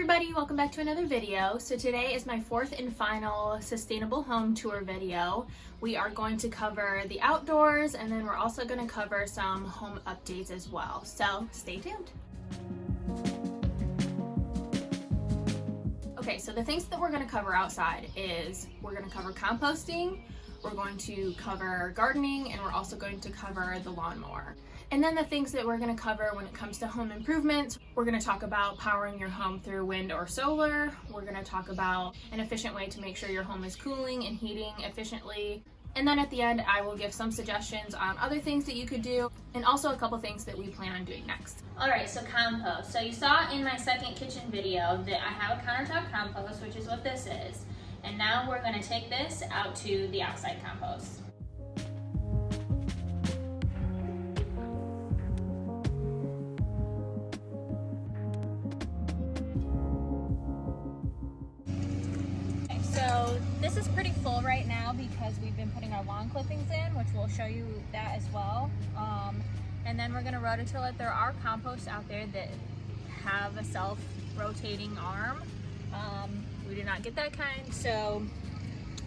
everybody, welcome back to another video. So today is my fourth and final sustainable home tour video. We are going to cover the outdoors and then we're also going to cover some home updates as well. So stay tuned. Okay, so the things that we're going to cover outside is we're going to cover composting, we're going to cover gardening, and we're also going to cover the lawnmower. And then the things that we're going to cover when it comes to home improvements, we're going to talk about powering your home through wind or solar. We're going to talk about an efficient way to make sure your home is cooling and heating efficiently. And then at the end, I will give some suggestions on other things that you could do and also a couple things that we plan on doing next. All right, so compost. So you saw in my second kitchen video that I have a countertop compost, which is what this is. And now we're going to take this out to the outside compost. Okay, so this is pretty full right now because we've been putting our lawn clippings in, which we'll show you that as well. And then we're going to rototill it. There are composts out there that have a self-rotating arm. We do not get that kind, so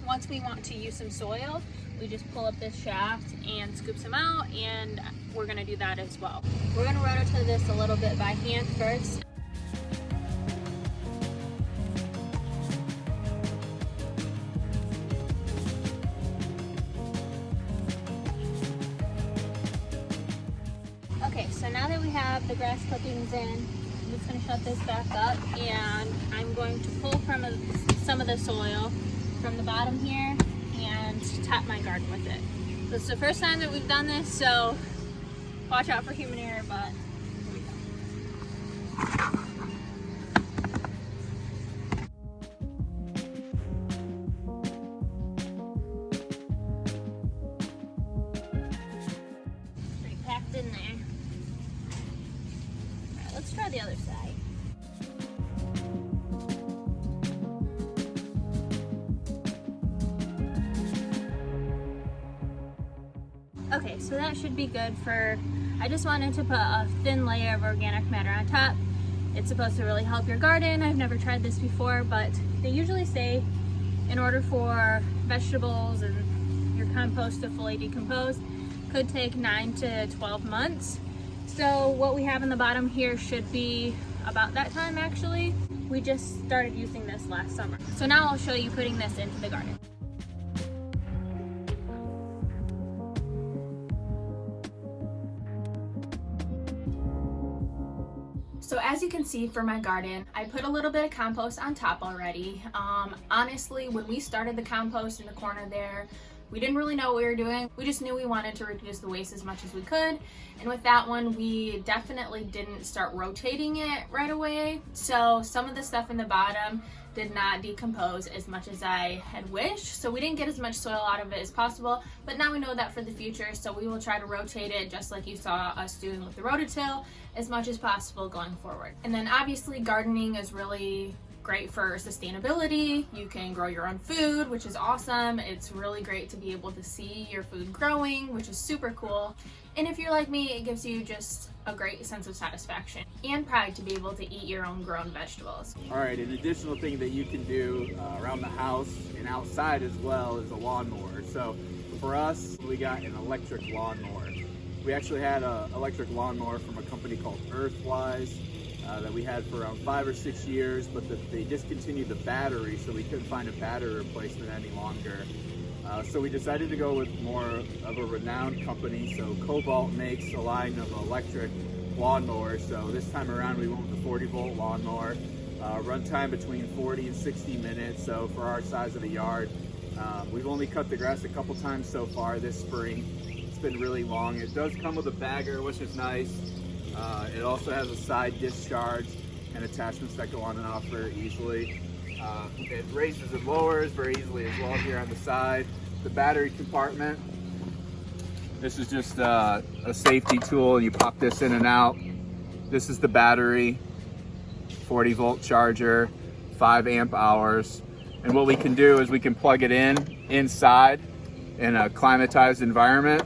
once we want to use some soil, we just pull up this shaft and scoop some out, and we're going to do that as well. We're going to rototill this a little bit by hand first. Okay, so now that we have the grass clippings in, I'm just going to shut this back up, and I'm going to pull from some of the soil from the bottom here and top my garden with it. This is the first time that we've done this, so watch out for human error, but here we go. Pretty packed in there. Let's try the other side. Okay, so that should be good for, I just wanted to put a thin layer of organic matter on top. It's supposed to really help your garden. I've never tried this before, but they usually say in order for vegetables and your compost to fully decompose, could take 9 to 12 months. So what we have in the bottom here should be about that time actually. We just started using this last summer. So now I'll show you putting this into the garden. So as you can see for my garden, I put a little bit of compost on top already. Honestly, when we started the compost in the corner there, we didn't really know what we were doing. We just knew we wanted to reduce the waste as much as we could. And with that one, we definitely didn't start rotating it right away. So some of the stuff in the bottom did not decompose as much as I had wished. So we didn't get as much soil out of it as possible, but now we know that for the future. So we will try to rotate it just like you saw us doing with the rototill as much as possible going forward. And then obviously gardening is really great for sustainability. You can grow your own food, which is awesome. It's really great to be able to see your food growing, which is super cool. And if you're like me, it gives you just a great sense of satisfaction and pride to be able to eat your own grown vegetables. All right, an additional thing that you can do around the house and outside as well is a lawnmower. So for us, we got an electric lawnmower. We actually had an electric lawnmower from a company called Earthwise that we had for around 5 or 6 years, but they discontinued the battery, so we couldn't find a battery replacement any longer. So we decided to go with more of a renowned company. So Cobalt makes a line of electric lawnmowers. So this time around we went with the 40-volt lawnmower. Runtime between 40 and 60 minutes. So for our size of the yard, we've only cut the grass a couple times so far this spring. It's been really long. It does come with a bagger, which is nice. It also has a side discharge and attachments that go on and off very easily. It raises and lowers very easily as well here on the side. The battery compartment. This is just a safety tool. You pop this in and out. This is the battery, 40-volt charger, 5 amp hours. And what we can do is we can plug it inside in a climatized environment,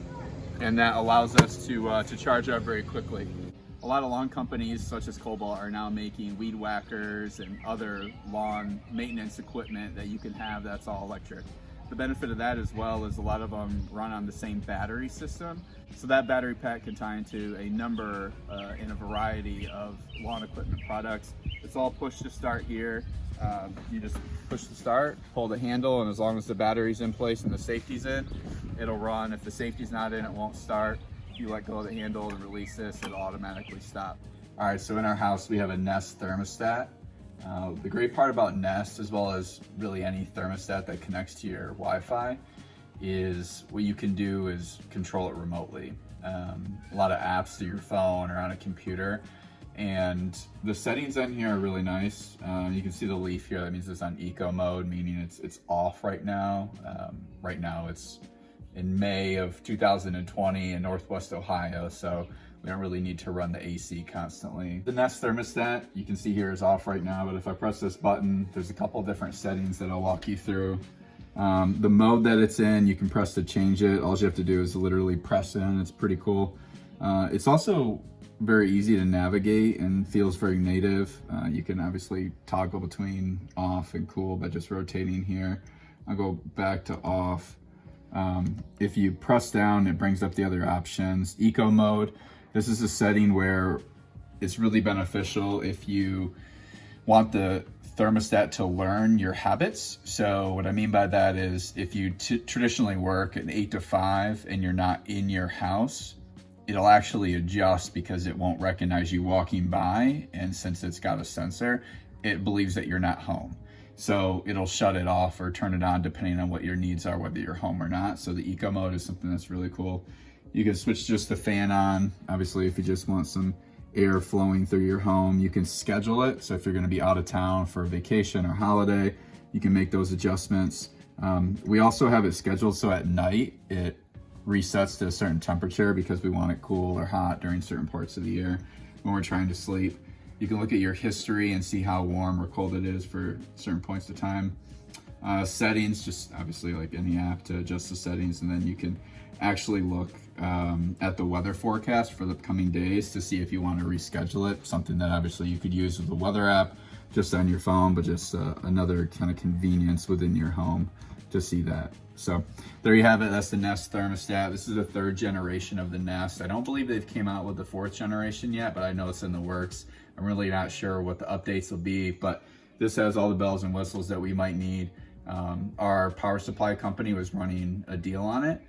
and that allows us to charge up very quickly. A lot of lawn companies such as Cobalt are now making weed whackers and other lawn maintenance equipment that you can have that's all electric. The benefit of that as well is a lot of them run on the same battery system. So that battery pack can tie into a number in a variety of lawn equipment products. It's all push to start here. You just push the start, pull the handle, and as long as the battery's in place and the safety's in, it'll run. If the safety's not in, it won't start. If you let go of the handle and release this, it'll automatically stop. All right, so in our house, we have a Nest thermostat. The great part about Nest, as well as really any thermostat that connects to your Wi-Fi, is what you can do is control it remotely. A lot of apps through your phone or on a computer. And the settings on here are really nice. You can see the leaf here. That means it's on eco mode, meaning it's off right now. Right now it's in May of 2020 in Northwest Ohio, so we don't really need to run the AC constantly. The Nest thermostat, you can see here, is off right now, but if I press this button, there's a couple different settings that I'll walk you through. The mode that it's in, you can press to change it. All you have to do is literally press in. It's pretty cool. It's also very easy to navigate and feels very native. You can obviously toggle between off and cool by just rotating here. I'll go back to off. If you press down, it brings up the other options. Eco mode, this is a setting where it's really beneficial if you want the thermostat to learn your habits. So what I mean by that is if you traditionally work an 8 to 5 and you're not in your house, it'll actually adjust because it won't recognize you walking by. And since it's got a sensor, it believes that you're not home. So it'll shut it off or turn it on depending on what your needs are, whether you're home or not. So the eco mode is something that's really cool. You can switch just the fan on. Obviously, if you just want some air flowing through your home, you can schedule it. So if you're gonna be out of town for a vacation or holiday, you can make those adjustments. We also have it scheduled so at night, it resets to a certain temperature because we want it cool or hot during certain parts of the year when we're trying to sleep. You can look at your history and see how warm or cold it is for certain points of time. Settings, just obviously like any app to adjust the settings, and then you can actually look at the weather forecast for the coming days to see if you want to reschedule it, something that obviously you could use with the weather app just on your phone, but just another kind of convenience within your home to see that. So there you have it. That's the Nest thermostat. This is the 3rd generation of the Nest. I don't believe they've came out with the 4th generation yet, but I know it's in the works. I'm really not sure what the updates will be, but this has all the bells and whistles that we might need. Our power supply company was running a deal on it.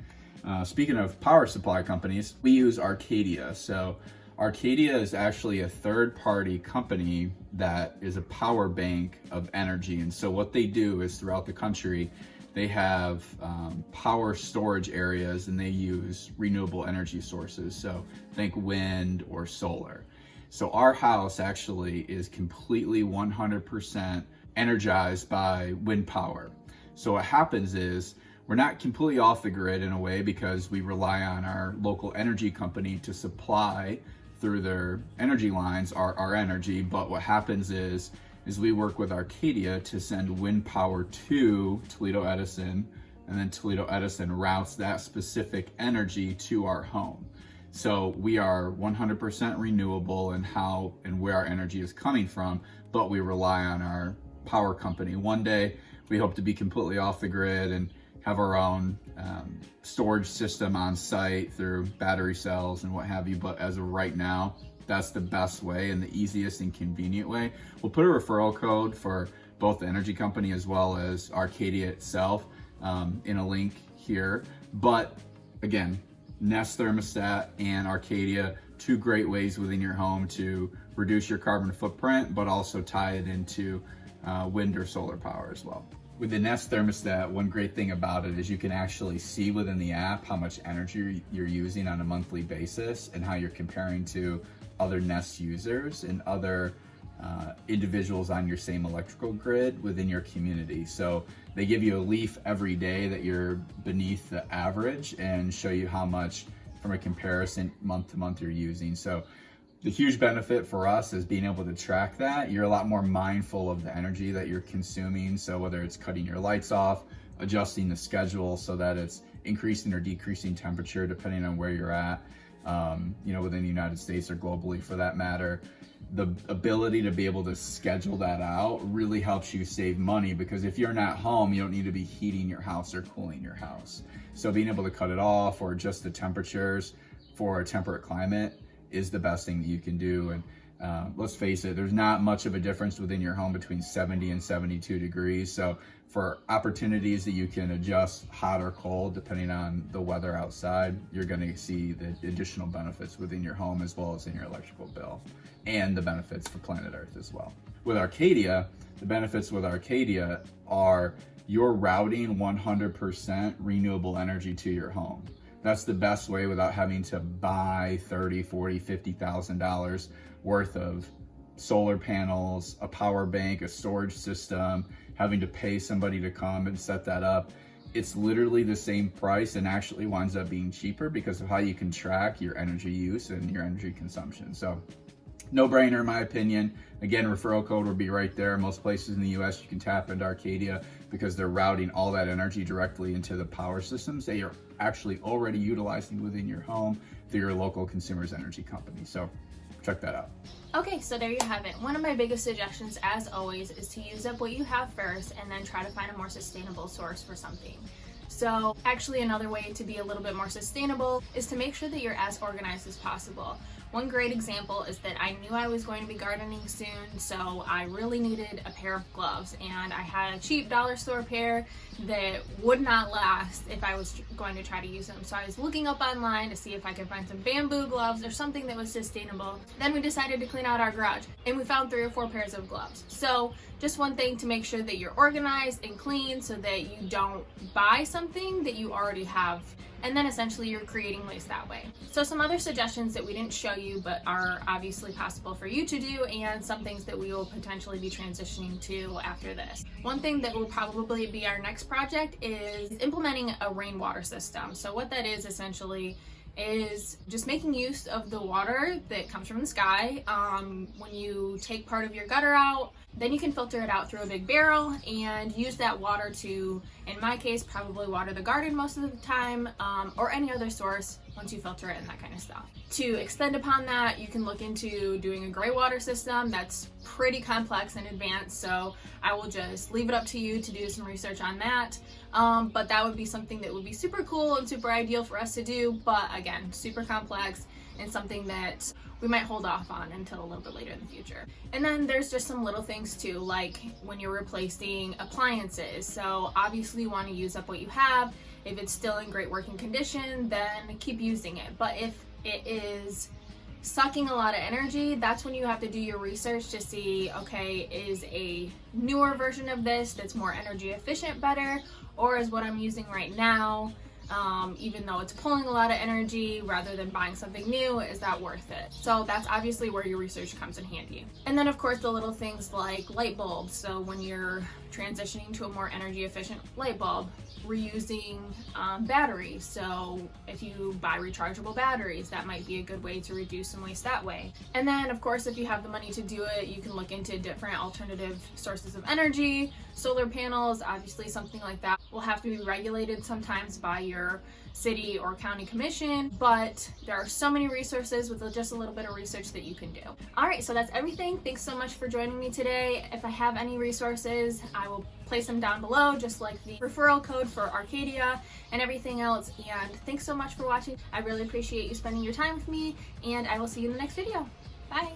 Speaking of power supply companies, we use Arcadia. So Arcadia is actually a 3rd-party company that is a power bank of energy. And so what they do is throughout the country, they have power storage areas and they use renewable energy sources. So think wind or solar. So our house actually is completely 100% energized by wind power. So what happens is we're not completely off the grid in a way because we rely on our local energy company to supply through their energy lines our energy. But what happens is we work with Arcadia to send wind power to Toledo Edison, and then Toledo Edison routes that specific energy to our home. So we are 100% renewable in how and where our energy is coming from, but we rely on our power company. One day we hope to be completely off the grid and have our own storage system on site through battery cells and what have you. But as of right now, that's the best way and the easiest and convenient way. We'll put a referral code for both the energy company as well as Arcadia itself in a link here. But again, Nest thermostat and Arcadia, 2 great ways within your home to reduce your carbon footprint, but also tie it into wind or solar power as well. With the Nest thermostat, one great thing about it is you can actually see within the app how much energy you're using on a monthly basis and how you're comparing to other Nest users and other individuals on your same electrical grid within your community. So they give you a leaf every day that you're beneath the average and show you how much from a comparison month to month you're using. So the huge benefit for us is being able to track that. You're a lot more mindful of the energy that you're consuming. So whether it's cutting your lights off, adjusting the schedule so that it's increasing or decreasing temperature depending on where you're at. within the United States or globally for that matter. The ability to be able to schedule that out really helps you save money, because if you're not home, you don't need to be heating your house or cooling your house. So being able to cut it off or adjust the temperatures for a temperate climate is the best thing that you can do. And let's face it, there's not much of a difference within your home between 70 and 72 degrees. So for opportunities that you can adjust hot or cold depending on the weather outside, you're going to see the additional benefits within your home as well as in your electrical bill, and the benefits for planet Earth as well. With Arcadia, the benefits with Arcadia are you're routing 100% renewable energy to your home. That's the best way without having to buy $30,000, $40,000, $50,000 worth of solar panels, a power bank, a storage system, having to pay somebody to come and set that up. It's literally the same price, and actually winds up being cheaper because of how you can track your energy use and your energy consumption. So no brainer in my opinion. Again, referral code will be right there. Most places in the US you can tap into Arcadia because they're routing all that energy directly into the power systems that you're actually already utilizing within your home through your local consumer's energy company. So check that out. Okay, so there you have it. One of my biggest suggestions, as always, is to use up what you have first and then try to find a more sustainable source for something. So actually another way to be a little bit more sustainable is to make sure that you're as organized as possible. One great example is that I knew I was going to be gardening soon, so I really needed a pair of gloves, and I had a cheap dollar store pair that would not last if I was going to try to use them. So I was looking up online to see if I could find some bamboo gloves or something that was sustainable. Then we decided to clean out our garage, and we found 3 or 4 pairs of gloves. So just one thing to make sure that you're organized and clean so that you don't buy something that you already have, and then essentially you're creating waste that way. So some other suggestions that we didn't show you but are obviously possible for you to do, and some things that we will potentially be transitioning to after this. One thing that will probably be our next project is implementing a rainwater system. So what that is essentially is just making use of the water that comes from the sky. When you take part of your gutter out, then you can filter it out through a big barrel and use that water to, in my case, probably water the garden most of the time, or any other source once you filter it and that kind of stuff. To extend upon that, you can look into doing a gray water system. That's pretty complex and advanced, so I will just leave it up to you to do some research on that. But that would be something that would be super cool and super ideal for us to do, but again, super complex and something that we might hold off on until a little bit later in the future. And then there's just some little things too, like when you're replacing appliances. So obviously you want to use up what you have. If it's still in great working condition, then keep using it. But if it is sucking a lot of energy, that's when you have to do your research to see, okay, is a newer version of this that's more energy efficient better, or is what I'm using right now, even though it's pulling a lot of energy, rather than buying something new, is that worth it? So that's obviously where your research comes in handy. And then of course the little things like light bulbs. So when you're transitioning to a more energy efficient light bulb, reusing batteries. So if you buy rechargeable batteries, that might be a good way to reduce some waste that way. And then of course if you have the money to do it, you can look into different alternative sources of energy. Solar panels, obviously something like that will have to be regulated sometimes by your city or county commission, but there are so many resources with just a little bit of research that you can do. All right, so that's everything. Thanks so much for joining me today. If I have any resources, I will place them down below, just like the referral code for Arcadia and everything else. And thanks so much for watching. I really appreciate you spending your time with me, and I will see you in the next video. Bye.